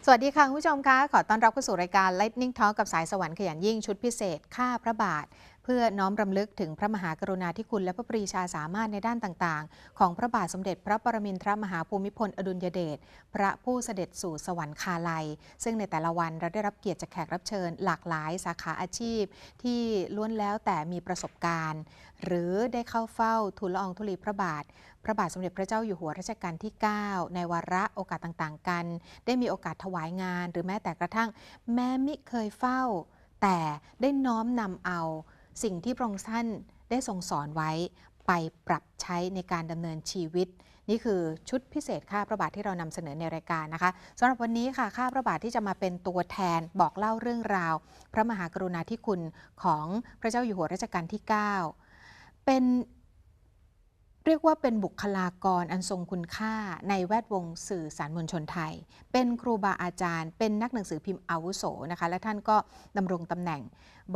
สวัสดีค่ะคุณผู้ชมคะขอต้อนรับเข้าสู่รายการ Lightning Talk กับสายสวรรค์ขยันยิ่งชุดพิเศษข้าพระบาทเพื่อน้อมรำลึกถึงพระมหากรุณาธิคุณและพระปรีชาสามารถในด้านต่างๆของพระบาทสมเด็จพระปรมินทรมหาภูมิพลอดุลยเดชพระผู้เสด็จสู่สวรรคาลัยซึ่งในแต่ละวันเราได้รับเกียรติจากแขกรับเชิญหลากหลายสาขาอาชีพที่ล้วนแล้วแต่มีประสบการณ์หรือได้เข้าเฝ้าทูลละอองธุลีพระบาทสมเด็จพระเจ้าอยู่หัวรัชกาลที่ 9 ในวาระโอกาสต่างๆกันได้มีโอกาสถวายงานหรือแม้แต่กระทั่งแม้มิเคยเฝ้าแต่ได้น้อมนำเอาสิ่งที่พระองค์ท่านได้ทรงสอนไว้ไปปรับใช้ในการดำเนินชีวิตนี่คือชุดพิเศษข้าพระบาทที่เรานำเสนอในรายการนะคะสำหรับวันนี้ค่ะข้าพระบาทที่จะมาเป็นตัวแทนบอกเล่าเรื่องราวพระมหากรุณาธิคุณของพระเจ้าอยู่หัวรัชกาลที่ 9 เป็นเรียกว่าเป็นบุคลากรอันทรงคุณค่าในแวดวงสื่อสารมวลชนไทยเป็นครูบาอาจารย์เป็นนักหนังสือพิมพ์อาวุโสนะคะและท่านก็ดำรงตำแหน่ง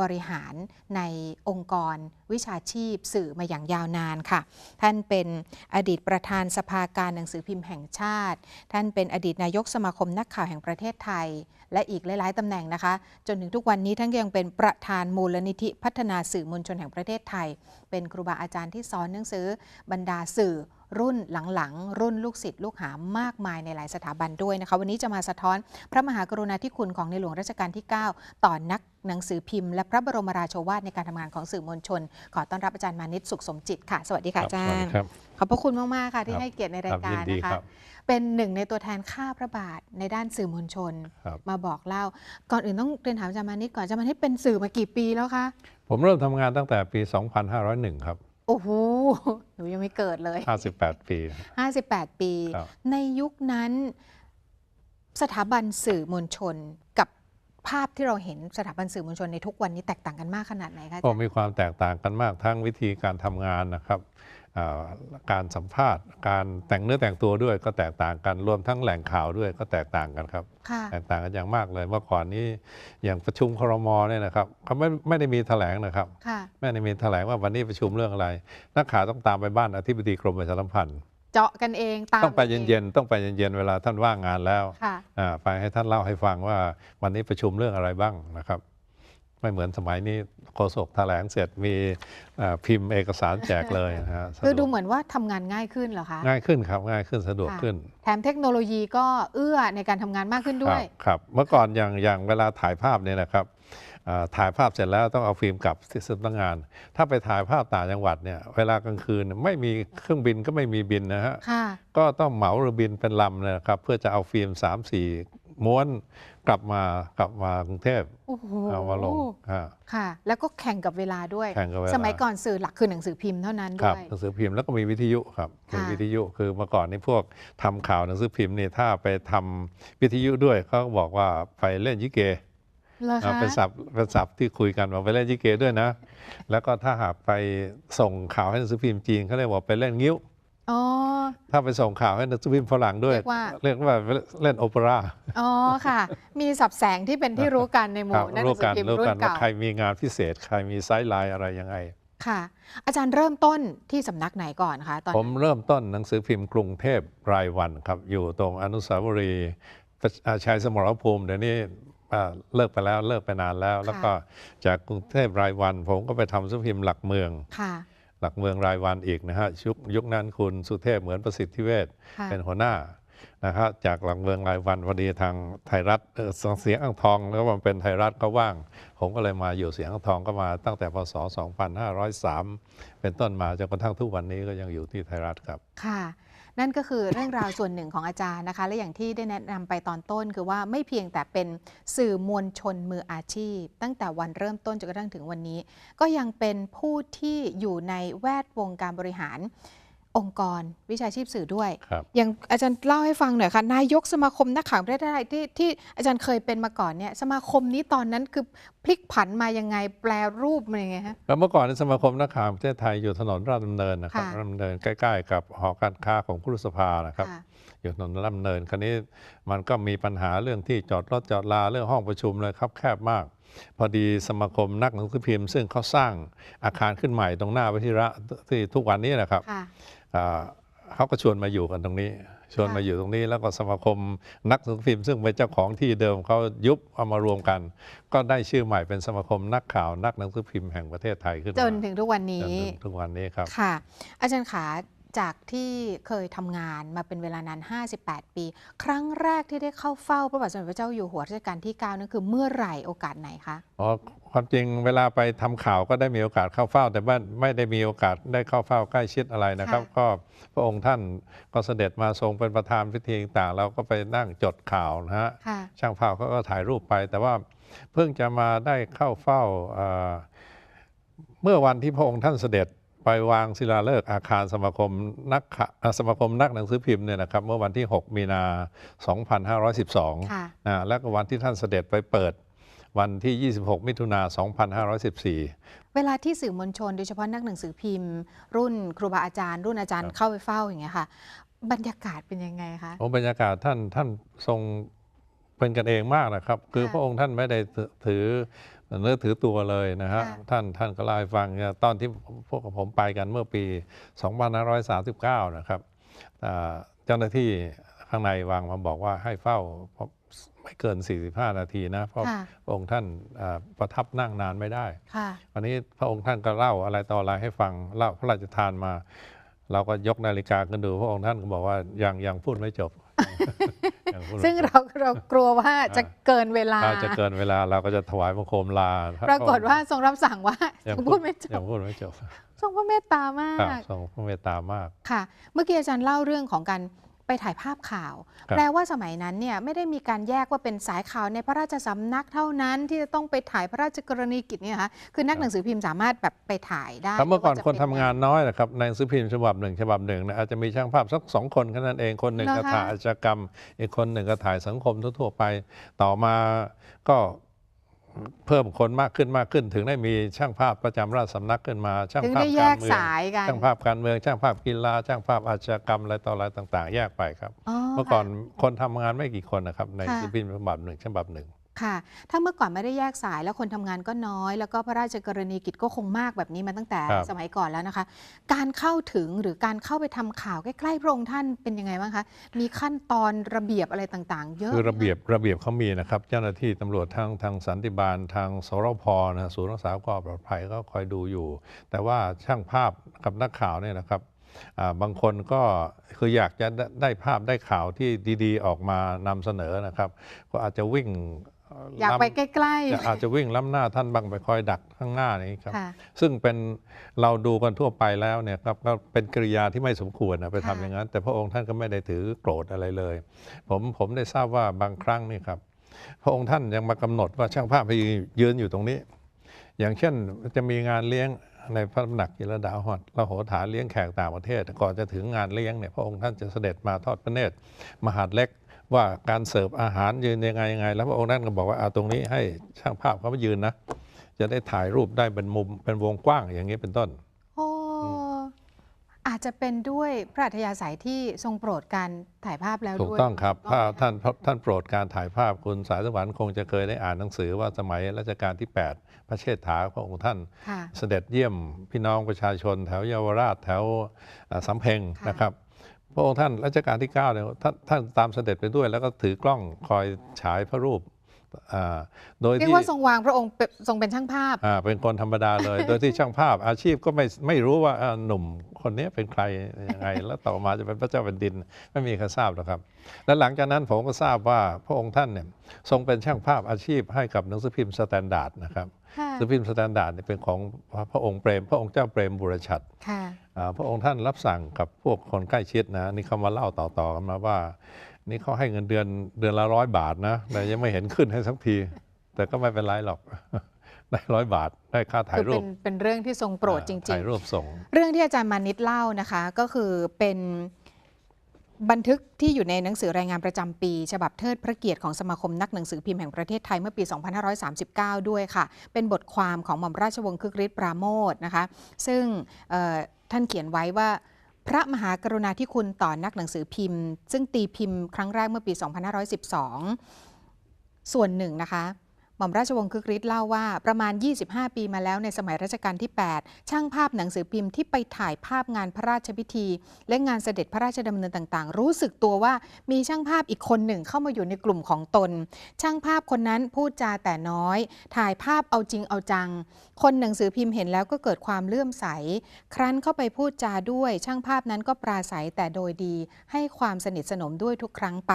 บริหารในองค์กรวิชาชีพสื่อมาอย่างยาวนานค่ะท่านเป็นอดีตประธานสภาการหนังสือพิมพ์แห่งชาติท่านเป็นอดีตนายกสมาคมนักข่าวแห่งประเทศไทยและอีกหลายๆตำแหน่งนะคะจนถึงทุกวันนี้ท่านยังเป็นประธานมูลนิธิพัฒนาสื่อมวลชนแห่งประเทศไทยเป็นครูบาอาจารย์ที่สอนหนังสือบรรดาสื่อรุ่นหลังๆรุ่นลูกศิษย์ลูกหามากมายในหลายสถาบันด้วยนะคะวันนี้จะมาสะท้อนพระมหากรุณาธิคุณของในหลวงรัชกาลที่ 9 ต่อนักหนังสือพิมพ์และพระบรมราโชวาทในการทำงานของสื่อมวลชนขอต้อนรับอาจารย์มานิตสุขสมจิตค่ะสวัสดีค่ะอาจารย์ขอบพระคุณมากๆค่ะที่ให้เกียรติในรายการนะคะเป็นหนึ่งในตัวแทนข้าพระบาทในด้านสื่อมวลชนมาบอกเล่าก่อนอื่นต้องเรียนถามอาจารย์มานิตก่อนอาจารย์มานิตเป็นสื่อมากี่ปีแล้วคะผมเริ่มทำงานตั้งแต่ปี 2501 ครับโอ้โหหนูยังไม่เกิดเลย58 ปี58 ปีในยุคนั้นสถาบันสื่อมวลชนกับภาพที่เราเห็นสถาบันสื่อมวลชนในทุกวันนี้แตกต่างกันมากขนาดไหนคะก็มีความแตกต่างกันมากทั้งวิธีการทำงานนะครับการสัมภาษณ์การแต่งเนื้อแต่งตัวด้วยก็แตกต่างกันรวมทั้งแหล่งข่าวด้วยก็แตกต่างกันครับแตกต่างกันอย่างมากเลยเมื่อก่อนนี้อย่างประชุมครม.เนี่ยนะครับเขาไม่ได้มีแถลงนะครับไม่ได้มีแถลงว่าวันนี้ประชุมเรื่องอะไรนักข่าวต้องตามไปบ้านอธิบดีกรมประชาสัมพันธ์เจาะกันเองต้องไปเย็นๆต้องไปเย็นๆเวลาท่านว่างงานแล้วไปให้ท่านเล่าให้ฟังว่าวันนี้ประชุมเรื่องอะไรบ้างนะครับไม่เหมือนสมัยนี้โฆษกแถลงเสร็จมีพิมพ์เอกสารแจกเลยนะฮะคือดูเหมือนว่าทำงานง่ายขึ้นเหรอคะง่ายขึ้นครับง่ายขึ้นสะดวกขึ้นแถมเทคโนโลยีก็เอื้อในการทำงานมากขึ้นด้วยครับเมื่อก่อนอย่างเวลาถ่ายภาพเนี่ยนะครับถ่ายภาพเสร็จแล้วต้องเอาฟิล์มกลับที่สำนักงานถ้าไปถ่ายภาพต่างจังหวัดเนี่ยเวลากลางคืนไม่มีเครื่องบินก็ไม่มีบินนะฮะก็ต้องเหมาเรือบินเป็นลำนะครับเพื่อจะเอาฟิล์ม 3-4 ม้วนกลับมากรุงเทพเอามาลงค่ะแล้วก็แข่งกับเวลาด้วยสมัยก่อนสื่อหลักคือหนังสือพิมพ์เท่านั้นด้วยหนังสือพิมพ์แล้วก็มีวิทยุครับมีวิทยุคือเมื่อก่อนนี่พวกทำข่าวหนังสือพิมพ์นี่ถ้าไปทำวิทยุด้วยเขาบอกว่าไปเล่นยิเกเป็นศัพท์ที่คุยกันว่าไปเล่นยิเกด้วยนะแล้วก็ถ้าหากไปส่งข่าวให้หนังสือพิมพ์จีนเขาเรียกว่าไปเล่นงิ้วถ้าไปส่งข่าวให้หนังสือพิมพ์ฝรั่งด้วยเรียกว่าเล่นโอเปร่าอ๋อค่ะมีศัพท์แสงที่เป็นที่รู้กันในหมู่นักหนังสือพิมพ์รุ่นเก่าใครมีงานพิเศษใครมีไซด์ไลน์อะไรยังไงค่ะอาจารย์เริ่มต้นที่สำนักไหนก่อนคะตอนผมเริ่มต้นหนังสือพิมพ์กรุงเทพรายวันครับอยู่ตรงอนุสาวรีย์ชัยสมรภูมิเดี๋ยวนี้เลิกไปแล้วเลิกไปนานแล้วแล้วก็จากกรุงเทพรายวันผมก็ไปทำหนังสือพิมพ์หลักเมืองหลักเมืองรายวันอีกนะฮะยุคนั้นคุณสุเทพเหมือนประสิทธิเวชเป็นหัวหน้านะครับจากหลักเมืองรายวันพอดีทางไทยรัฐเสียงอ่างทองแล้วมันเป็นไทยรัฐก็ว่างผมก็เลยมาอยู่เสียงอ่างทองก็มาตั้งแต่พศ 2503 เป็นต้นมาจนกระทั่งทุกวันนี้ก็ยังอยู่ที่ไทยรัฐครับค่ะนั่นก็คือเรื่องราวส่วนหนึ่งของอาจารย์นะคะและอย่างที่ได้แนะนำไปตอนต้นคือว่าไม่เพียงแต่เป็นสื่อมวลชนมืออาชีพตั้งแต่วันเริ่มต้นจนกระทั่งถึงวันนี้ก็ยังเป็นผู้ที่อยู่ในแวดวงการบริหารองค์กรวิชาชีพสื่อด้วยอย่างอาจารย์เล่าให้ฟังหน่อยค่ะนายกสมาคมนักข่าวประเทศไทยที่อาจารย์เคยเป็นมาก่อนเนี่ยสมาคมนี้ตอนนั้นคือพลิกผันมายังไงแปลรูปมันยังไงฮะแล้วเมื่อก่อนในสมาคมนักข่าวประเทศไทยอยู่ถนนราชดำเนินนะครับราชดำเนินใกล้ๆกับหอการค้าของครุสภานะครับอยู่ถนนราชดำเนินคราวนี้มันก็มีปัญหาเรื่องที่จอดรถจอดลาเรื่องห้องประชุมเลยครับแคบมากพอดีสมาคมนักหนังสือพิมพ์ซึ่งเขาสร้างอาคารขึ้นใหม่ตรงหน้าวิทยาที่ทุกวันนี้นะครับ เขาก็ชวนมาอยู่กันตรงนี้ชวนมาอยู่ตรงนี้แล้วก็สมาคมนักหนังสือพิมพ์ซึ่งเป็นเจ้าของที่เดิมเขายุบเอามารวมกันก็ได้ชื่อใหม่เป็นสมาคมนักข่าวนักหนังสือพิมพ์แห่งประเทศไทยขึ้นมาจนถึงทุกวันนี้ จนถึงทุกวันนี้ครับ ค่ะ อาจารย์ขาจากที่เคยทำงานมาเป็นเวลานาน58 ปี ครั้งแรกที่ได้เข้าเฝ้าพระบาทสมเด็จพระเจ้าอยู่หัวรัชกาลที่ 9นั่นคือเมื่อไหร่โอกาสไหนคะอ๋อความจริงเวลาไปทำข่าวก็ได้มีโอกาสเข้าเฝ้า แต่ว่าไม่ได้มีโอกาสได้เข้าเฝ้าใกล้ชิดอะไรนะครับก็พระองค์ท่านก็เสด็จมาทรงเป็นประธานพิธีต่างๆเราก็ไปนั่งจดข่าวนะฮะช่างภาพเขาก็ถ่ายรูปไป แต่ว่าเพิ่งจะมาได้เข้าเฝ้าเมื่อวันที่พระองค์ท่านเสด็จไปวางศิลาฤกษ์อาคารสมาคมนักหนังสือพิมพ์เนี่ยนะครับเมื่อวันที่ 6 มีนา 2512แล้วก็วันที่ท่านเสด็จไปเปิดวันที่ 26 มิถุนา 2514เวลาที่สื่อมวลชนโดยเฉพาะนักหนังสือพิมพ์รุ่นครูบาอาจารย์รุ่นอาจารย์เข้าไปเฝ้าอย่างเงี้ยค่ะบรรยากาศเป็นยังไงคะบรรยากาศท่านทรงเป็นกันเองมากนะครับคือพระองค์ท่านไม่ได้ถือเนื้อถือตัวเลยนะฮะท่านก็เล่าให้ฟังตอนที่พวกผมไปกันเมื่อปี 2539 นะครับเจ้าหน้าที่ข้างในวางมาบอกว่าให้เฝ้าไม่เกิน 45 นาทีนะเพราะพระองค์ท่านประทับนั่งนานไม่ได้วันนี้พระองค์ท่านก็เล่าอะไรต่ออะไรให้ฟังเล่าพระราชทานมาเราก็ยกนาฬิกากันดูพระองค์ท่านก็บอกว่ายังพูดไม่จบซึ่งเรากลัวว่าจะเกินเวลาเราก็จะถวายบังคมลาปรากฏว่าทรงรับสั่งว่ายังพูดไม่จบทรงพระเมตตามากทรงพระเมตตามากค่ะเมื่อกี้อาจารย์เล่าเรื่องของการไปถ่ายภาพข่าวแปลว่าสมัยนั้นเนี่ยไม่ได้มีการแยกว่าเป็นสายข่าวในพระราชสำนักเท่านั้นที่จะต้องไปถ่ายพระราชกรณียกิจเนี่ยค่ะคือนักหนังสือพิมพ์สามารถแบบไปถ่ายได้เมื่อก่อนคนทำงานน้อยนะครับในหนังสือพิมพ์ฉบับหนึ่งอาจจะมีช่างภาพสัก2 คนแค่นั้นเองคนหนึ่งก็ถ่ายอาชญากรรมอีกคนหนึ่งก็ถ่ายสังคมทั่วไปต่อมาก็เพิ่มคนมากขึ้นถึงได้มีช่างภาพประจำราชสำนักขึ้นมาช่างภาพการเมืองช่างภาพการเมืองช่างภาพกีฬาช่างภาพอาชญากรรมอะไรต่ออะไรต่างๆแยกไปครับเมื่อก่อนคนทำงานไม่กี่คนนะครับในหนังสือพิมพ์ฉบับหนึ่งค่ะถ้าเมื่อก่อนไม่ได้แยกสายแล้วคนทำงานก็น้อยแล้วก็พระราชกรณียกิจก็คงมากแบบนี้มาตั้งแต่สมัยก่อนแล้วนะคะการเข้าถึงหรือการเข้าไปทำข่าวใกล้ๆพระองค์ท่านเป็นยังไงบ้างคะมีขั้นตอนระเบียบอะไรต่างๆเยอะคือระเบียบเขามีนะครับเจ้าหน้าที่ตำรวจทางสันติบาลทางสรพนะศูนย์รักษาความปลอดภัยก็คอยดูอยู่แต่ว่าช่างภาพกับนักข่าวเนี่ยนะครับบางคนก็คืออยากจะได้ภาพได้ข่าวที่ดีๆออกมานำเสนอนะครับก็อาจจะวิ่งอยากไปใกล้ๆอาจจะวิ่งล้ำหน้าท่านบ้างไปคอยดักข้างหน้านี้ครับซึ่งเป็นเราดูกันทั่วไปแล้วเนี่ยครับก็เป็นกริยาที่ไม่สมควรนะไปทำอย่างนั้นแต่พระองค์ท่านก็ไม่ได้ถือโกรธอะไรเลยผมได้ทราบว่าบางครั้งนี่ครับพระองค์ท่านยังมากำหนดว่าช่างภาพไปยืนอยู่ตรงนี้อย่างเช่นจะมีงานเลี้ยงในพระตำหนักจิรดาละโหฐานเลี้ยงแขกต่างประเทศก่อนจะถึงงานเลี้ยงเนี่ยพระองค์ท่านจะเสด็จมาทอดพระเนตรมหาดเล็กว่าการเสิร์ฟอาหารยืนยังไงแล้วพระองค์ท่านก็บอกว่าตรงนี้ให้ช่างภาพเขามายืนนะจะได้ถ่ายรูปได้เป็นมุมเป็นวงกว้างอย่างนี้เป็นต้นอาจจะเป็นด้วยพระอัธยาศัยที่ทรงโปรดการถ่ายภาพแล้วด้วยถูกต้องครับท่านโปรดการถ่ายภาพคุณสายสวรรค์คงจะเคยได้อ่านหนังสือว่าสมัยรัชกาลที่ 8พระเชษฐาพระองค์ท่านเสด็จเยี่ยมพี่น้องประชาชนแถวเยาวราชแถวสำเพ็งนะครับพระองค์ท่านรัชกาลที่ 9เนี่ยท่านตามเสด็จไปด้วยแล้วก็ถือกล้องคอยฉายพระรูปโดยที่เรียกว่าทรงวางพระองค์ทรงเป็นช่างภาพเป็นคนธรรมดาเลย โดยที่ช่างภาพอาชีพก็ไม่รู้ว่าหนุ่มคนนี้เป็นใครยังไงแล้วต่อมาจะเป็นพระเจ้าแผ่นดินไม่มีใครทราบหรอกครับและหลังจากนั้นผมก็ทราบว่าพระองค์ท่านเนี่ยทรงเป็นช่างภาพอาชีพให้กับหนังสือพิมพ์สแตนดาร์ดนะครับหนังสือพิมพ์สแตนดาร์ดเป็นของพระองค์พระองค์เจ้าเปรมบุรชัดพระองค์ท่านรับสั่งกับพวกคนใกล้ชิดนะนี่เขามาเล่าต่อกันมาว่านี่เขาให้เงินเดือนละ100 บาทนะแต่ยังไม่เห็นขึ้นให้สักทีแต่ก็ไม่เป็นไรหรอกได้100 บาทได้ค่าถ่ายรูปเป็นเรื่องที่ทรงโปรดจริงๆถ่ายรูปส่งเรื่องที่อาจารย์มานิตเล่านะคะก็คือเป็นบันทึกที่อยู่ในหนังสือรายงานประจำปีฉบับเทิดพระเกียรติของสมาคมนักหนังสือพิมพ์แห่งประเทศไทยเมื่อปี 2539 ด้วยค่ะเป็นบทความของหม่อมราชวงศ์คึกฤทธิ์ปราโมทนะคะซึ่งท่านเขียนไว้ว่าพระมหากรุณาธิคุณต่อนักหนังสือพิมพ์ซึ่งตีพิมพ์ครั้งแรกเมื่อปี 2512 ส่วนหนึ่งนะคะ หม่อมราชวงศ์คึกฤทธิ์เล่าว่าประมาณ 25 ปีมาแล้วในสมัยรัชกาลที่ 8 ช่างภาพหนังสือพิมพ์ที่ไปถ่ายภาพงานพระราชพิธี และงานเสด็จพระราชดำเนินต่างๆ รู้สึกตัวว่ามีช่างภาพอีกคนหนึ่งเข้ามาอยู่ในกลุ่มของตน ช่างภาพคนนั้นพูดจาแต่น้อย ถ่ายภาพเอาจริงเอาจัง คนหนังสือพิมพ์เห็นแล้วก็เกิดความเลื่อมใส ครั้นเข้าไปพูดจาด้วย ช่างภาพนั้นก็ปราศัยแต่โดยดี ให้ความสนิทสนมด้วยทุกครั้งไป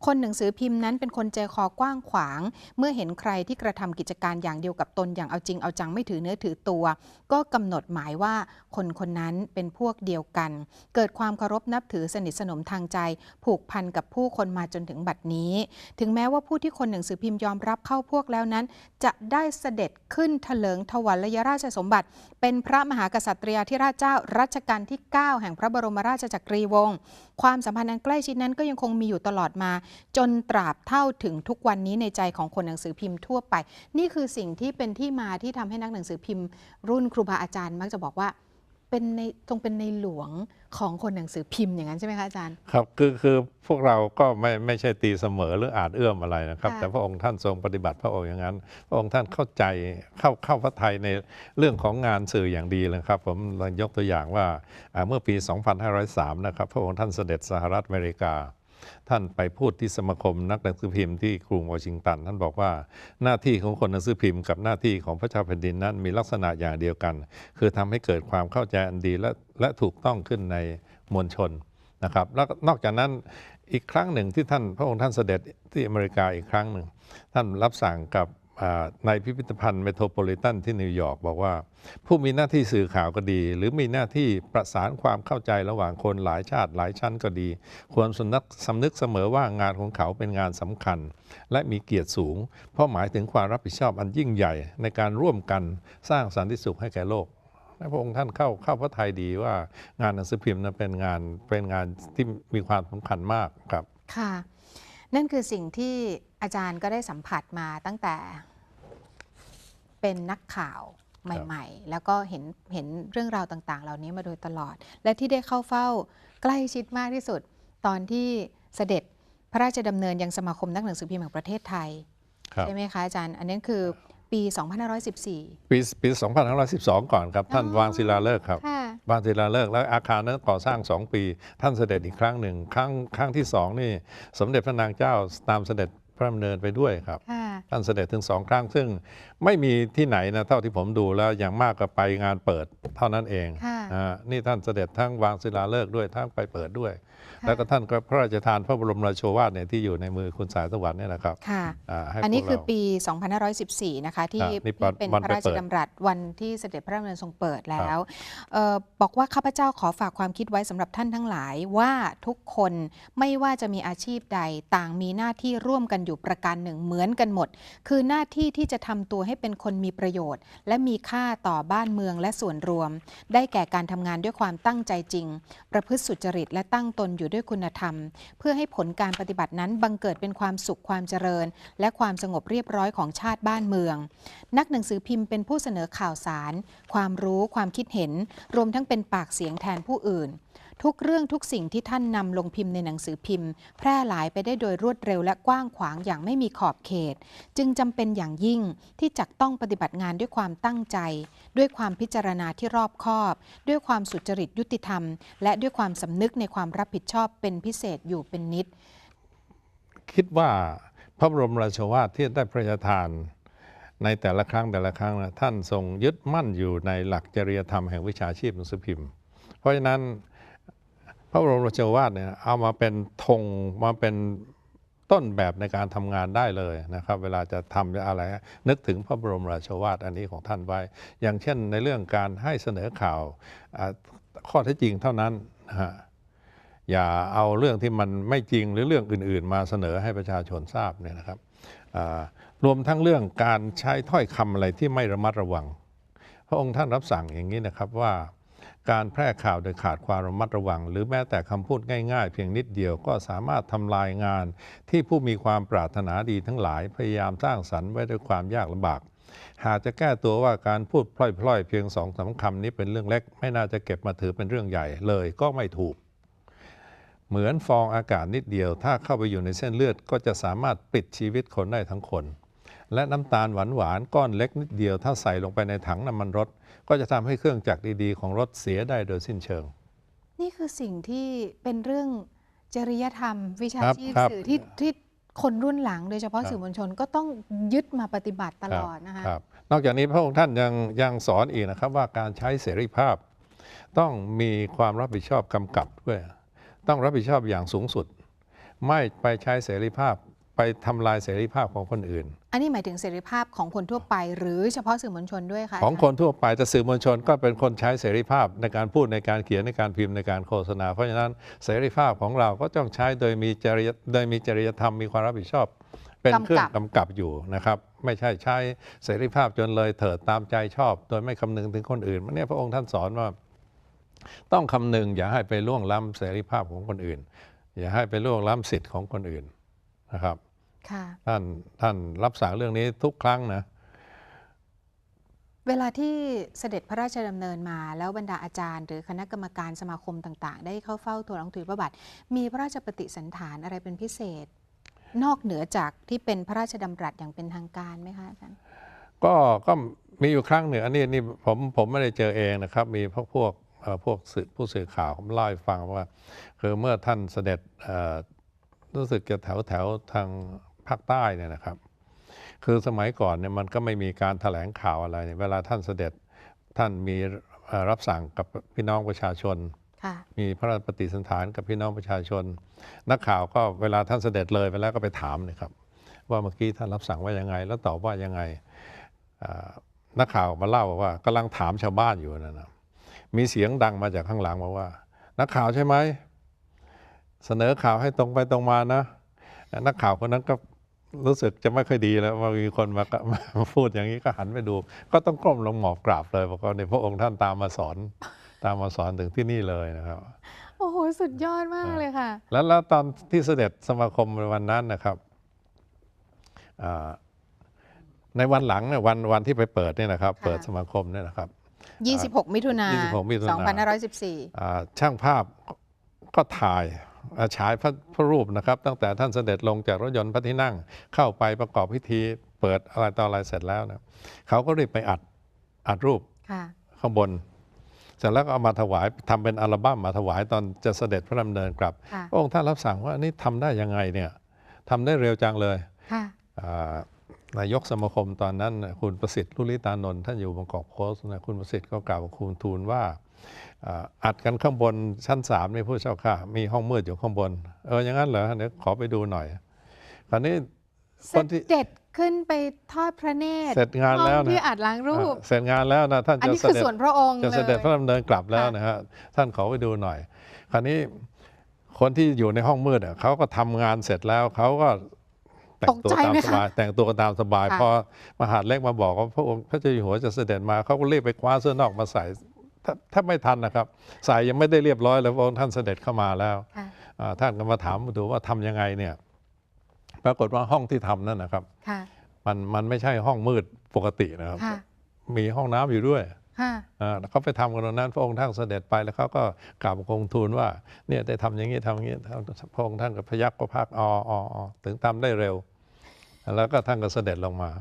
คนหนังสือพิมพ์นั้นเป็นคนใจคอกว้างขวางเมื่อเห็นใครที่กระทำกิจการอย่างเดียวกับตนอย่างเอาจริงเอาจังไม่ถือเนื้อถือตัวก็กำหนดหมายว่าคนคนนั้นเป็นพวกเดียวกันเกิดความเคารพนับถือสนิทสนมทางใจผูกพันกับผู้คนมาจนถึงบัดนี้ถึงแม้ว่าผู้ที่คนหนังสือพิมพ์ยอมรับเข้าพวกแล้วนั้นจะได้เสด็จขึ้นเถลิงถวัลยราชสมบัติเป็นพระมหากษัตริยาธิราชเจ้ารัชกาลที่ 9 แห่งพระบรมราชจักรีวงศ์ความสัมพันธ์อันใกล้ชิดนั้นก็ยังคงมีอยู่ตลอดมาจนตราบเท่าถึงทุกวันนี้ในใจของคนหนังสือพิมพ์ทั่วไปนี่คือสิ่งที่เป็นที่มาที่ทำให้นักหนังสือพิมพ์รุ่นครูบาอาจารย์มักจะบอกว่าเป็นในหลวงของคนหนังสือพิมพ์อย่างนั้นใช่ไหมคะอาจารย์ครับคือพวกเราก็ไม่ใช่ตีเสมอหรืออาจเอื้อมอะไรนะครับแต่พระองค์ท่านทรงปฏิบัติพระองค์อย่างนั้นพระองค์ท่านเข้าใจเข้าพระทัยในเรื่องของงานสื่ออย่างดีเลยครับผมยกตัวอย่างว่าเมื่อปี 2503 นะครับพระองค์ท่านเสด็จสหรัฐอเมริกาท่านไปพูดที่สมาคมนักหนังสือพิมพ์ที่กรุงวอชิงตันท่านบอกว่าหน้าที่ของคนหนังสือพิมพ์กับหน้าที่ของพระเจ้าแผ่นดินนั้นมีลักษณะอย่างเดียวกันคือทำให้เกิดความเข้าใจอันดีและถูกต้องขึ้นในมวลชนนะครับแล้วนอกจากนั้นอีกครั้งหนึ่งที่พระองค์ท่านเสด็จที่อเมริกาอีกครั้งหนึ่งท่านรับสั่งกับในพิพิธภัณฑ์เมโทรโพลิแทนที่นิวยอร์กบอกว่าผู้มีหน้าที่สื่อข่าวก็ดีหรือมีหน้าที่ประสานความเข้าใจระหว่างคนหลายชาติหลายชั้นก็ดีควรสำนึกเสมอว่างานของเขาเป็นงานสำคัญและมีเกียรติสูงเพราะหมายถึงความรับผิดชอบอันยิ่งใหญ่ในการร่วมกันสร้างสันติสุขให้แก่โลกพระองค์ท่านเข้าพระทัยดีว่างานหนังสือพิมพ์นั้นเป็นงานที่มีความสำคัญมากครับค่ะนั่นคือสิ่งที่อาจารย์ก็ได้สัมผัสมาตั้งแต่เป็นนักข่าวใหม่ๆแล้วก็เห็นเรื่องราวต่างๆเหล่านี้มาโดยตลอดและที่ได้เข้าเฝ้าใกล้ชิดมากที่สุดตอนที่เสด็จพระราชดำเนินยังสมาคมนักหนังสือพิมพ์แห่งประเทศไทยใช่ไหมคะอาจารย์อันนี้คือปี 2514 ปี 2512 ก่อนครับท่านวางศิลาฤกษ์ครับวางศิลาฤกษ์แล้วอาคารนั้นก่อสร้าง 2 ปีท่านเสด็จอีกครั้งหนึ่งครั้งที่ 2นี่สมเด็จพระนางเจ้าตามเสด็จพระดำเนินไปด้วยครับท่านเสด็จถึง2 ครั้งซึ่งไม่มีที่ไหนนะเท่าที่ผมดูแล้วอย่างมากก็ไปงานเปิดเท่านั้นเองนี่ท่านเสด็จทั้งวางศิลาฤกษ์ด้วยทั้งไปเปิดด้วยแล้วก็ท่านก็พระราชทานพระบรมราโชวาทเนี่ยที่อยู่ในมือคุณสายสวรรค์เนี่ยนะครับอันนี้คือปี 2514 นะคะที่เป็นพระราชดำรัสวันที่เสด็จพระดำเนินทรงเปิดแล้วบอกว่าข้าพเจ้าขอฝากความคิดไว้สำหรับท่านทั้งหลายว่าทุกคนไม่ว่าจะมีอาชีพใดต่างมีหน้าที่ร่วมกันอยู่ประการหนึ่งเหมือนกันหมดคือหน้าที่ที่จะทำตัวให้เป็นคนมีประโยชน์และมีค่าต่อบ้านเมืองและส่วนรวมได้แก่การทำงานด้วยความตั้งใจจริงประพฤติสุจริตและตั้งตนอยู่ด้วยคุณธรรมเพื่อให้ผลการปฏิบัตินั้นบังเกิดเป็นความสุขความเจริญและความสงบเรียบร้อยของชาติบ้านเมืองนักหนังสือพิมพ์เป็นผู้เสนอข่าวสารความรู้ความคิดเห็นรวมทั้งเป็นปากเสียงแทนผู้อื่นทุกเรื่องทุกสิ่งที่ท่านนำลงพิมพ์ในหนังสือพิมพ์แพร่หลายไปได้โดยรวดเร็วและกว้างขวางอย่างไม่มีขอบเขตจึงจำเป็นอย่างยิ่งที่จะต้องปฏิบัติงานด้วยความตั้งใจด้วยความพิจารณาที่รอบคอบด้วยความสุจริตยุติธรรมและด้วยความสำนึกในความรับผิดชอบเป็นพิเศษอยู่เป็นนิดคิดว่าพระบรมราโชวาทที่ได้พระราชทานในแต่ละครั้งนะท่านทรงยึดมั่นอยู่ในหลักจริยธรรมแห่งวิชาชีพหนังสือพิมพ์เพราะฉะนั้นพระบรมราโชวาทเนี่ยเอามาเป็นธงมาเป็นต้นแบบในการทำงานได้เลยนะครับเวลาจะทำอะไรนึกถึงพระบรมราโชวาทอันนี้ของท่านไว้อย่างเช่นในเรื่องการให้เสนอข่าวข้อเท็จจริงเท่านั้นนะฮะอย่าเอาเรื่องที่มันไม่จริงหรือเรื่องอื่นๆมาเสนอให้ประชาชนทราบเนี่ยนะครับรวมทั้งเรื่องการใช้ถ้อยคำอะไรที่ไม่ระมัดระวังพระองค์ท่านรับสั่งอย่างนี้นะครับว่าการแพร่ข่าวโดยขาดความระมัดระวังหรือแม้แต่คำพูดง่ายๆเพียงนิดเดียวก็สามารถทำลายงานที่ผู้มีความปรารถนาดีทั้งหลายพยายามสร้างสรรค์ไว้ด้วยความยากลำบากหากจะแก้ตัวว่าการพูดพล่อยๆเพียง2-3 คำนี้เป็นเรื่องเล็กไม่น่าจะเก็บมาถือเป็นเรื่องใหญ่เลยก็ไม่ถูกเหมือนฟองอากาศนิดเดียวถ้าเข้าไปอยู่ในเส้นเลือดก็จะสามารถปิดชีวิตคนได้ทั้งคน และน้ำตาลหวานก้อนเล็กนิดเดียวถ้าใส่ลงไปในถังน้ำมันรถก็จะทำให้เครื่องจักรดีๆของรถเสียได้โดยสิ้นเชิงนี่คือสิ่งที่เป็นเรื่องจริยธรรมวิชาชีพ ครับ สื่อที่คนรุ่นหลังโดยเฉพาะ ครับ สื่อมวลชนก็ต้องยึดมาปฏิบัติตลอดนะคะ ครับนอกจากนี้พระองค์ท่านยังสอนอีกนะครับว่าการใช้เสรีภาพต้องมีความรับผิดชอบกำกับด้วยต้องรับผิดชอบอย่างสูงสุด ไม่ไปใช้เสรีภาพไปทำลายเสรีภาพของคนอื่น อันนี้หมายถึงเสรีภาพของคนทั่วไป หรือเฉพาะสื่อมวลชนด้วยคะ ของคนทั่วไปแต่สื่อมวลชนก็เป็นคนใช้เสรีภาพในการพูดในการเขียนในการพิมพ์ในการโฆษณาเพราะฉะนั้นเสรีภาพของเราก็ต้องใช้โดยมีจริยธรรมมีความรับผิดชอบ เป็นเครื่องกำกับอยู่นะครับไม่ใช่ใช้เสรีภาพจนเลยเถิดตามใจชอบ โดยไม่คำนึงถึงคนอื่นมันเนี่ยพระองค์ท่านสอนว่าต้องคำนึงอย่าให้ไปล่วงล้ำเสรีภาพของคนอื่น อย่าให้ไปล่วงล้ำสิทธิ์ของคนอื่นนะครับท่านรับสั่งเรื่องนี้ทุกครั้งนะเวลาที่เสด็จพระราชดำเนินมาแล้วบรรดาอาจารย์หรือคณะกรรมการสมาคมต่างๆได้เข้าเฝ้าทูลละอองธุลีพระบาทมีพระราชปฏิสันถานอะไรเป็นพิเศษนอกเหนือจากที่เป็นพระราชดำรัสอย่างเป็นทางการไหมคะอาจารย์ก็มีอยู่ครั้งหนึ่งอันนี้ผมไม่ได้เจอเองนะครับมีพวกผู้สื่อข่าวเล่าให้ฟังว่าคือเมื่อท่านเสด็จรู้สึกจะแถวทางภาคใต้เนี่ยนะครับคือสมัยก่อนเนี่ยมันก็ไม่มีการแถลงข่าวอะไรเวลาท่านเสด็จท่านมีรับสั่งกับพี่น้องประชาชนมีพระราชปฏิสันถานกับพี่น้องประชาชนนักข่าวก็เวลาท่านเสด็จเลยไปแล้วก็ไปถามนะครับว่าเมื่อกี้ท่านรับสั่งว่ายังไงแล้วตอบว่ายังไงนักข่าวมาเล่าว่ากำลังถามชาวบ้านอยู่นะมีเสียงดังมาจากข้างหลังบอกว่านักข่าวใช่ไหมเสนอข่าวให้ตรงไปตรงมานะนักข่าวคนนั้นก็รู้สึกจะไม่ค่อยดีแล้วว่ามีคนมาพูดอย่างนี้ก็หันไปดูก็ต้องก้มลงหมอบกราบเลยเพราะในพระองค์ท่านตามมาสอนถึงที่นี่เลยนะครับโอ้โหสุดยอดมากเลยค่ะแล้วตอนที่เสด็จสมาคมในวันนั้นนะครับในวันหลังเนี่ยวันที่ไปเปิดเนี่ยนะครับเปิดสมาคมเนี่ยนะครับ26 มิถุนายน 2514ช่างภาพก็ถ่ายฉายพระรูปนะครับตั้งแต่ท่านเสด็จลงจากรถยนต์พระที่นั่งเข้าไปประกอบพิธีเปิดอะไรต่ออะไรเสร็จแล้วนะเขาก็รีบไปอัดรูปข้างบนเสร็จแล้วก็เอามาถวายทำเป็นอัลบั้มมาถวายตอนจะเสด็จพระดำเนินกลับพระองค์ท่านรับสั่งว่านี่ทำได้ยังไงเนี่ยทำได้เร็วจังเลยนายกสมาคมตอนนั้นคุณประสิทธิ์ลุลิตานนท์ท่านอยู่บางกอกโพสต์นะคุณประสิทธิ์ก็กล่าวกับคุณทูลว่าอัดกันข้างบนชั้น3ในผู้เจ้าค่ะมีห้องมืดอยู่ข้างบนอย่างนั้นเหรอเดี๋ยวขอไปดูหน่อยคราวนี้คนที่เสด็จขึ้นไปทอดพระเนตรเสร็จงานแล้วนะที่อัดล้างรูปเสร็จงานแล้วนะท่านจะเสด็จส่วนพระองค์จะเสด็จพระดำเนินกลับแล้วนะฮะท่านขอไปดูหน่อยคราวนี้คนที่อยู่ในห้องมืดเขาก็ทำงานเสร็จแล้วเขาก็แต่งตัวตามสบายพอมหาดเล็กมาบอกว่าพระองค์พระเจ้าอยู่หัวจะเสด็จมาเขาก็รีบไปคว้าเสื้อนอกมาใส่ถ้าไม่ทันนะครับใส่ยังไม่ได้เรียบร้อยแล้วพระองค์ท่านเสด็จเข้ามาแล้วท่านก็มาถามดูว่าทำยังไงเนี่ยปรากฏว่าห้องที่ทำนั่นนะครับมันไม่ใช่ห้องมืดปกตินะครับมีห้องน้ำอยู่ด้วยแล้วเขาไปทำกันตรงนั้นพระองค์ท่านเสด็จไปแล้วเขาก็กราบบังคมทูลว่าเนี่ยได้ทำอย่างนี้พระองค์ท่านกับพยักก็พักถึงทำได้เร็วแล้วก็ท่านก็เสด็จลงมา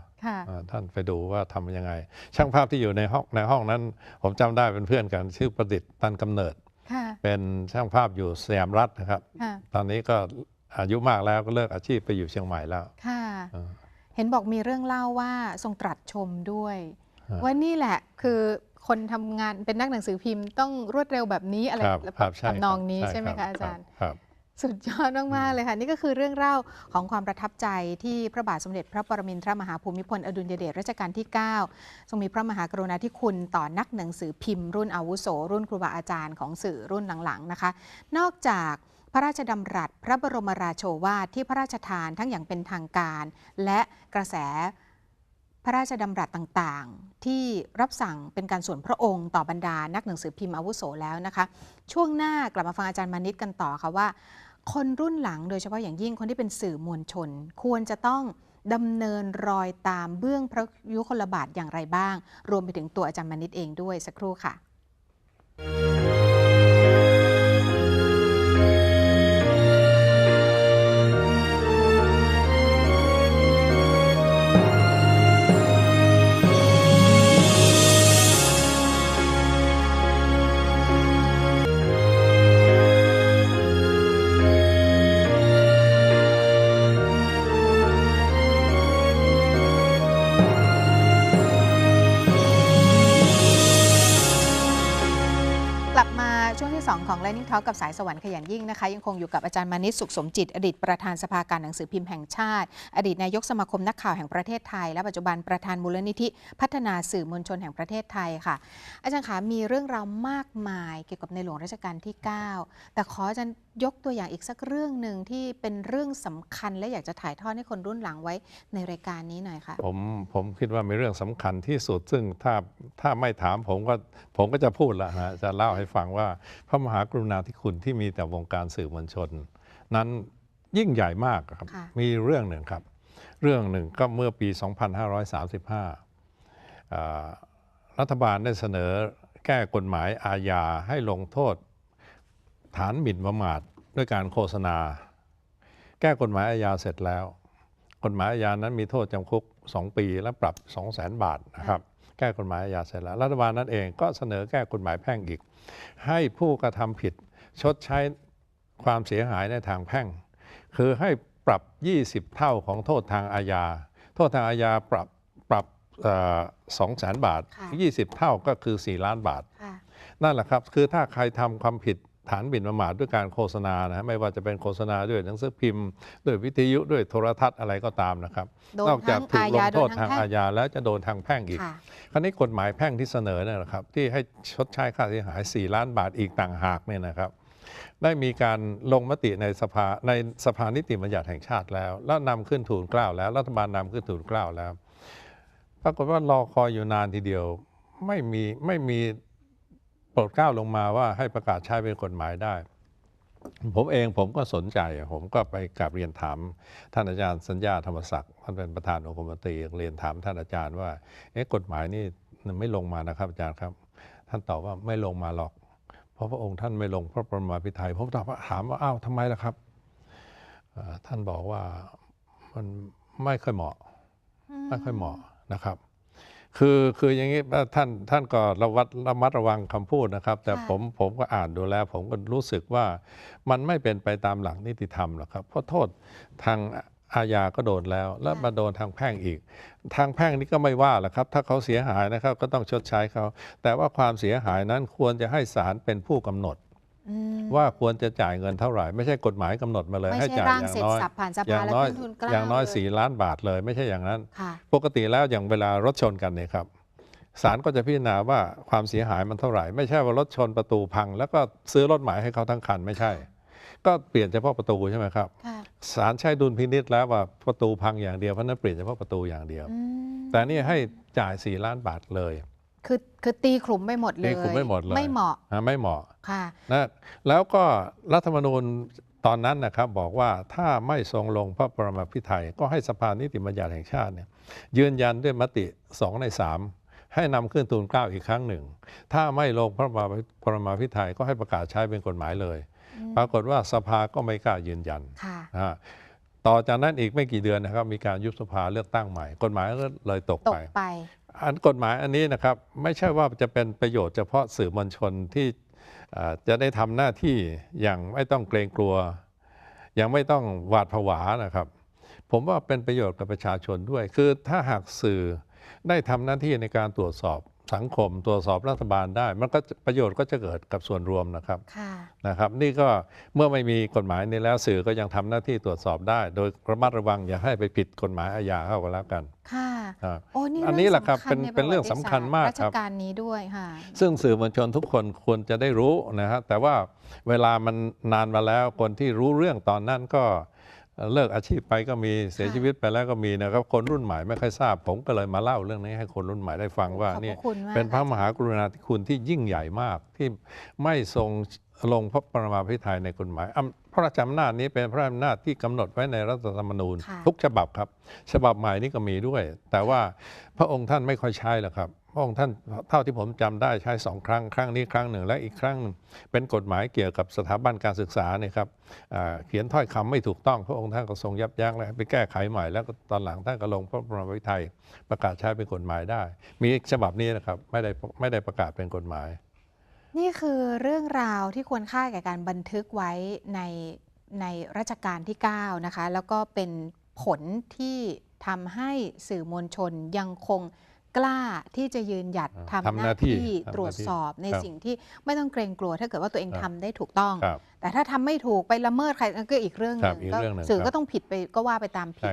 ท่านไปดูว่าทำยังไงช่างภาพที่อยู่ในห้องนั้นผมจำได้เป็นเพื่อนกันชื่อประดิษฐ์ตันกำเนิดเป็นช่างภาพอยู่สยามรัฐนะครับตอนนี้ก็อายุมากแล้วก็เลิกอาชีพไปอยู่เชียงใหม่แล้วเห็นบอกมีเรื่องเล่าว่าทรงตรัสชมด้วยว่านี่แหละคือคนทำงานเป็นนักหนังสือพิมพ์ต้องรวดเร็วแบบนี้อะไรทำนองนี้ใช่ไหมคะอาจารย์สุดยอดมากๆเลยค่ะนี่ก็คือเรื่องเล่าของความประทับใจที่พระบาทสมเด็จพระปรมินทรมหาภูมิพลอดุลยเดชรัชกาลที่9ทรงมีพระมหากรุณาธิคุณต่อนักหนังสือพิมพ์รุ่นอาวุโสรุ่นครูบาอาจารย์ของสื่อรุ่นหลังๆนะคะนอกจากพระราชดำรัสพระบรมราโชวาทที่พระราชทานทั้งอย่างเป็นทางการและกระแสพระราชดำรัสต่างๆที่รับสั่งเป็นการส่วนพระองค์ต่อบรรดานักหนังสือพิมพ์อาวุโสแล้วนะคะช่วงหน้ากลับมาฟังอาจารย์มานิตกันต่อค่ะว่าคนรุ่นหลังโดยเฉพาะอย่างยิ่งคนที่เป็นสื่อมวลชนควรจะต้องดำเนินรอยตามเบื้องพระยุคลบาทอย่างไรบ้างรวมไปถึงตัวอาจารย์มานิตเองด้วยสักครู่ค่ะ Talk กับสายสวรรค์ขยันยิ่งนะคะยังคงอยู่กับอาจารย์มานิช สุขสมจิตอดีตประธานสภาการหนังสือพิมพ์แห่งชาติอดีตนายกสมาคมนักข่าวแห่งประเทศไทยและปัจจุบันประธานมูลนิธิพัฒนาสื่อมวลชนแห่งประเทศไทยค่ะอาจารย์คะมีเรื่องราวมากมายเกี่ยวกับในหลวงรัชกาลที่ 9แต่ขออาจารย์ยกตัวอย่างอีกสักเรื่องหนึ่งที่เป็นเรื่องสำคัญและอยากจะถ่ายทอดให้คนรุ่นหลังไว้ในรายการนี้หน่อยค่ะผมคิดว่ามีเรื่องสำคัญที่สุดซึ่งถ้าไม่ถามผมก็จะพูดละนะจะเล่าให้ฟังว่าพระมหากรุณาธิคุณที่มีแต่วงการสื่อมวลชนนั้นยิ่งใหญ่มากครับมีเรื่องหนึ่งครับเรื่องหนึ่งก็เมื่อปี 2535 รัฐบาลได้เสนอแก้กฎหมายอาญาให้ลงโทษฐานหมิ่นประมาทด้วยการโฆษณาแก้กฎหมายอาญาเสร็จแล้วกฎหมายอาญานั้นมีโทษจำคุก2 ปีและปรับ 200,000 บาทนะครับแก้กฎหมายอาญาเสร็จแล้วรัฐบาลนั้นเองก็เสนอแก้กฎหมายแพ่งอีกให้ผู้กระทำผิดชดใช้ความเสียหายในทางแพ่งคือให้ปรับ20 เท่าของโทษทางอาญาโทษทางอาญาปรับ200,000 บาท20 เท่าก็คือ4 ล้านบาทนั่นแหละครับคือถ้าใครทำความผิดฐานหมิ่นประมาทด้วยการโฆษณานะไม่ว่าจะเป็นโฆษณาด้วยหนังสือพิมพ์ด้วยวิทยุด้วยโทรทัศน์อะไรก็ตามนะครับนอกจากถูกลงโทษทางอาญาแล้วจะโดนทางแพ่งอีกคราวนี้กฎหมายแพ่งที่เสนอเนี่ยนะครับที่ให้ชดใช้ค่าเสียหาย4 ล้านบาทอีกต่างหากเนี่ยนะครับได้มีการลงมติในสภานิติบัญญัติแห่งชาติแล้วนำขึ้นทูลเกล้าแล้วรัฐบาลนำขึ้นทูลเกล้าแล้วปรากฏว่ารอคอยอยู่นานทีเดียวไม่มีโปรดเกล้าลงมาว่าให้ประกาศใช้เป็นกฎหมายได้ผมก็สนใจผมก็ไปกราบเรียนถามท่านอาจารย์สัญญาธรรมศักดิ์ท่านเป็นประธานองคมนตรีเรียนถามท่านอาจารย์ว่ากฎหมายนี่ไม่ลงมานะครับอาจารย์ครับท่านตอบว่าไม่ลงมาหรอกเพราะพระองค์ท่านไม่ลงพระปรมาภิไธยผมถามว่าอ้าวทำไมล่ะครับท่านบอกว่ามันไม่ค่อยเหมาะนะครับคืออย่างนี้ท่านก็ระมัดระวังคำพูดนะครับแต่ผมก็อ่านดูแล้วผมก็รู้สึกว่ามันไม่เป็นไปตามหลักนิติธรรมหรอกครับเพราะโทษทางอาญาก็โดนแล้วมาโดนทางแพ่งอีกทางแพ่งนี่ก็ไม่ว่าหรอกครับถ้าเขาเสียหายนะครับก็ต้องชดใช้เขาแต่ว่าความเสียหายนั้นควรจะให้ศาลเป็นผู้กำหนดว่าควรจะจ่ายเงินเท่าไหร่ไม่ใช่กฎหมายกำหนดมาเลยให้จ่ายอย่างน้อย4 ล้านบาทเลยไม่ใช่อย่างนั้นปกติแล้วอย่างเวลารถชนกันเนี่ยครับศาลก็จะพิจารณาว่าความเสียหายมันเท่าไหร่ไม่ใช่ว่ารถชนประตูพังแล้วก็ซื้อรถใหม่ให้เขาทั้งคันไม่ใช่ก็เปลี่ยนเฉพาะประตูใช่ไหมครับศาลใช้ดุลพินิจแล้วว่าประตูพังอย่างเดียวเพราะนั้นเปลี่ยนเฉพาะประตูอย่างเดียวแต่นี่ให้จ่าย4 ล้านบาทเลยคือตีขลุ่มไม่หมดเลยไม่เหมาะค่ะนะแล้วก็รัฐธรรมนูญตอนนั้นนะครับบอกว่าถ้าไม่ทรงลงพระปรมาภิไธยก็ให้สภานิติบัญญัติแห่งชาติเนี่ยยืนยันด้วยมติ2 ใน 3ให้นำขึ้นทูลเกล้าอีกครั้งหนึ่งถ้าไม่ลงพระปรมาภิไธยก็ให้ประกาศใช้เป็นกฎหมายเลยปรากฏว่าสภาก็ไม่กล้ายืนยันต่อจากนั้นอีกไม่กี่เดือนนะครับมีการยุบสภาเลือกตั้งใหม่กฎหมายก็เลยตกไปกฎหมายอันนี้นะครับไม่ใช่ว่าจะเป็นประโยชน์เฉพาะสื่อมวลชนที่จะได้ทำหน้าที่อย่างไม่ต้องเกรงกลัวอย่างไม่ต้องหวาดผวานะครับผมว่าเป็นประโยชน์กับประชาชนด้วยคือถ้าหากสื่อได้ทำหน้าที่ในการตรวจสอบสังคมตรวจสอบรัฐบาลได้มันก็ประโยชน์ก็จะเกิดกับส่วนรวมนะครับนี่ก็เมื่อไม่มีกฎหมายนี้แล้วสื่อก็ยังทำหน้าที่ตรวจสอบได้โดยระมัดระวังอย่าให้ไปผิดกฎหมายอาญาเข้าก็แล้วกันค่ะอันนี้แหละครับเป็นเรื่องสำคัญมากครับราชการนี้ด้วยค่ะซึ่งสื่อมวลชนทุกคนควรจะได้รู้นะฮะแต่ว่าเวลามันนานมาแล้วคนที่รู้เรื่องตอนนั้นก็เลิกอาชีพไปก็มีเสียชีวิตไปแล้วก็มีนะครับคนรุ่นใหม่ไม่ค่อยทราบผมก็เลยมาเล่าเรื่องนี้ให้คนรุ่นใหม่ได้ฟังว่านี่เป็นพระมหากรุณาธิคุณที่ยิ่งใหญ่มากที่ไม่ทรงลงพระปรมาภิไธยในกฎหมายพระราชอำนาจนี้เป็นพระราชอำนาจที่กำหนดไว้ในรัฐธรรมนูญทุกฉบับครับฉบับใหม่นี้ก็มีด้วยแต่ว่าพระองค์ท่านไม่ค่อยใช้หรอกครับพระองค์ท่านเท่าที่ผมจำได้ใช้2 ครั้งครั้งนี้ครั้งหนึ่งและอีกครั้งเป็นกฎหมายเกี่ยวกับสถาบันการศึกษาเนี่ยครับเขียนถ้อยคำไม่ถูกต้องพระองค์ท่านก็ทรงยับยั้งแล้วไปแก้ไขใหม่แล้วก็ตอนหลังท่านก็ลงพระปรมาภิไธยประกาศใช้เป็นกฎหมายได้มีฉบับนี้นะครับไม่ได้ประกาศเป็นกฎหมายนี่คือเรื่องราวที่ควรค่าแก่การบันทึกไว้ในรัชกาลที่ 9นะคะแล้วก็เป็นผลที่ทำให้สื่อมวลชนยังคง กล้าที่จะยืนหยัดทำหน้าที่ตรวจสอบในสิ่งที่ไม่ต้องเกรงกลัวถ้าเกิดว่าตัวเองทำได้ถูกต้องแต่ถ้าทำไม่ถูกไปละเมิดใครก็อีกเรื่องหนึ่งก็สื่อก็ต้องผิดไปก็ว่าไปตามผิด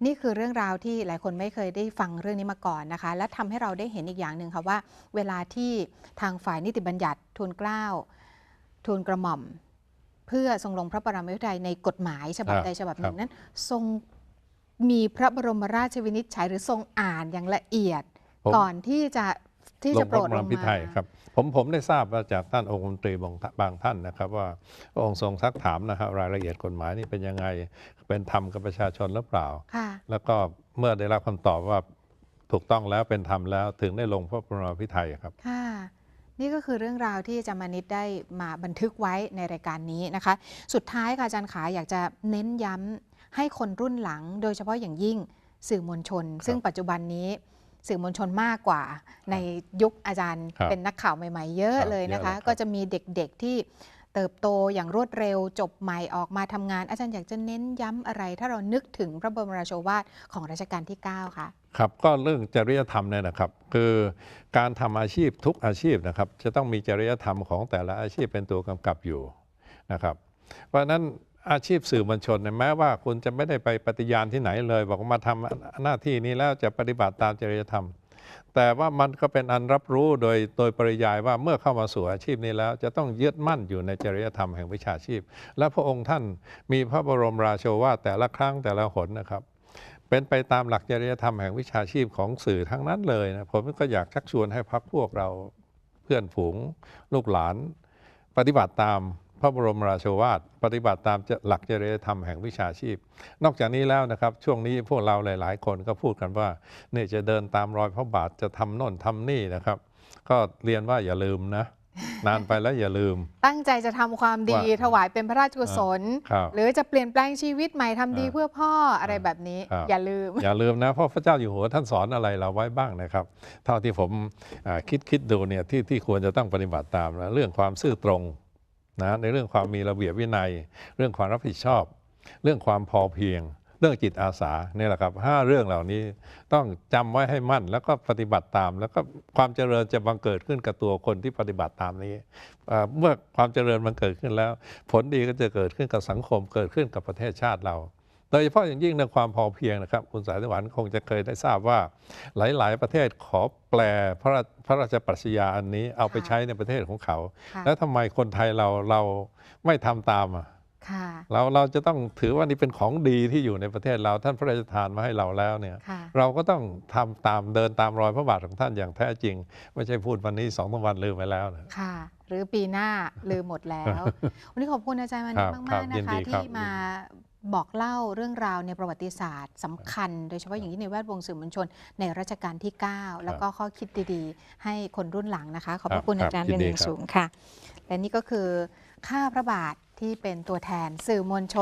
นี่คือเรื่องราวที่หลายคนไม่เคยได้ฟังเรื่องนี้มาก่อนนะคะและทำให้เราได้เห็นอีกอย่างหนึ่งค่ะว่าเวลาที่ทางฝ่ายนิติบัญญัติทูลเกล้าทูลกระหม่อมเพื่อทรงลงพระปรมาภิไธยในกฎหมายฉบับใดฉบับหนึ่งนั้นทรงมีพระบรมราชวินิจฉัยหรือทรงอ่านอย่างละเอียดก่อนที่จะโปรดลงมาครับผมได้ทราบมาจากท่านองคมนตรีบางท่านนะครับว่าพระองค์ทรงซักถามนะครับรายละเอียดกฎหมายนี่เป็นยังไงเป็นธรรมกับประชาชนหรือเปล่าแล้วก็เมื่อได้รับคำตอบว่าถูกต้องแล้วเป็นธรรมแล้วถึงได้ลงพระบรมราชวินิจฉัยครับค่ะนี่ก็คือเรื่องราวที่อาจารย์มานิตได้มาบันทึกไว้ในรายการนี้นะคะสุดท้ายค่ะอาจารย์ขาอยากจะเน้นย้ำให้คนรุ่นหลังโดยเฉพาะอย่างยิ่งสื่อมวลชนซึ่งปัจจุบันนี้สื่อมวลชนมากกว่าในยุคอาจารย์เป็นนักข่าวใหม่ๆเยอะเลยนะคะก็จะมีเด็กๆที่เติบโตอย่างรวดเร็วจบใหม่ออกมาทำงานอาจารย์อยากจะเน้นย้ำอะไรถ้าเรานึกถึงพระบรมราโชวาทของรัชกาลที่9ค่ะครับก็เรื่องจริยธรรมเนี่ยนะครับคือการทำอาชีพทุกอาชีพนะครับจะต้องมีจริยธรรมของแต่ละอาชีพเป็นตัวกำกับอยู่นะครับเพราะฉะนั้นอาชีพสื่อมวลชนแม้ว่าคุณจะไม่ได้ไปปฏิญาณที่ไหนเลยบอกว่ามาทำหน้าที่นี้แล้วจะปฏิบัติตามจริยธรรมแต่ว่ามันก็เป็นอันรับรู้โดยปริยายว่าเมื่อเข้ามาสู่อาชีพนี้แล้วจะต้องยึดมั่นอยู่ในจริยธรรมแห่งวิชาชีพและพระองค์ท่านมีพระบรมราโชวาทแต่ละครั้งแต่ละหนนะครับเป็นไปตามหลักจริยธรรมแห่งวิชาชีพของสื่อทั้งนั้นเลยนะผมก็อยากชักชวนให้พรรคพวกเราเพื่อนฝูงลูกหลานปฏิบัติตามพระบรมราโชวาทปฏิบัติตามหลักจริยธรรมแห่งวิชาชีพนอกจากนี้แล้วนะครับช่วงนี้พวกเราหลายๆคนก็พูดกันว่านี่จะเดินตามรอยพระบาทจะทำโน่นทำนี่นะครับก็เรียนว่าอย่าลืมนะนานไปแล้วอย่าลืมตั้งใจจะทำความดีถวายเป็นพระราชกุศลหรือจะเปลี่ยนแปลงชีวิตใหม่ทำดีเพื่อพ่ออะไรแบบนี้อย่าลืมนะเพราะพระเจ้าอยู่หัวท่านสอนอะไรเราไว้บ้างนะครับเท่าที่ผมคิดดูเนี่ยที่ควรจะต้องปฏิบัติตามนะเรื่องความซื่อตรงนะในเรื่องความมีระเบียบวินัยเรื่องความรับผิดชอบเรื่องความพอเพียงเรื่องจิตอาสาเนี่ยแหละครับ5 เรื่องเหล่านี้ต้องจำไว้ให้มั่นแล้วก็ปฏิบัติตามแล้วก็ความเจริญจะบังเกิดขึ้นกับตัวคนที่ปฏิบัติตามนี้เมื่อความเจริญมันเกิดขึ้นแล้วผลดีก็จะเกิดขึ้นกับสังคมเกิดขึ้นกับประเทศชาติเราโดยเฉพาะอย่างยิ่งในความพอเพียงนะครับคุณสายสวรรค์คงจะเคยได้ทราบว่าหลายๆประเทศขอแปลพระราชปรัชญาอันนี้เอาไปใช้ในประเทศของเขาแล้วทำไมคนไทยเราไม่ทำตามเราจะต้องถือว่านี่เป็นของดีที่อยู่ในประเทศเราท่านพระราชทานมาให้เราแล้วเนี่ยเราก็ต้องทำตามเดินตามรอยพระบาทของท่านอย่างแท้จริงไม่ใช่พูดวันนี้2-3 วันลืมไปแล้วนะค่ะหรือปีหน้าลืมหมดแล้ววันนี้ขอบคุณอาจารย์มานิตมากๆนะคะที่มาบอกเล่าเรื่องราวในประวัติศาสตร์สำคัญโดยเฉพาะอย่างยิ่งในแวดวงสื่อมวลชนในรัชกาลที่9แล้วก็ข้อคิดดีๆให้คนรุ่นหลังนะคะขอบพระคุณอาจารย์เป็นอย่างสูงค่ะและนี่ก็คือข้าพระบาทที่เป็นตัวแทนสื่อมวลช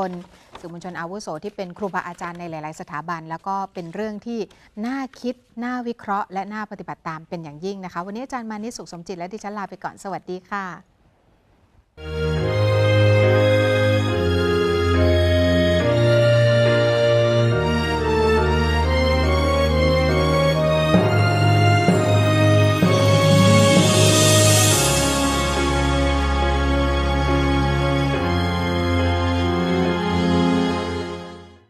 นอาวุโสที่เป็นครูบาอาจารย์ในหลายๆสถาบันแล้วก็เป็นเรื่องที่น่าคิดน่าวิเคราะห์และน่าปฏิบัติตามเป็นอย่างยิ่งนะคะวันนี้อาจารย์มานิต สุขสมจิตและดิฉันลาไปก่อนสวัสดีค่ะ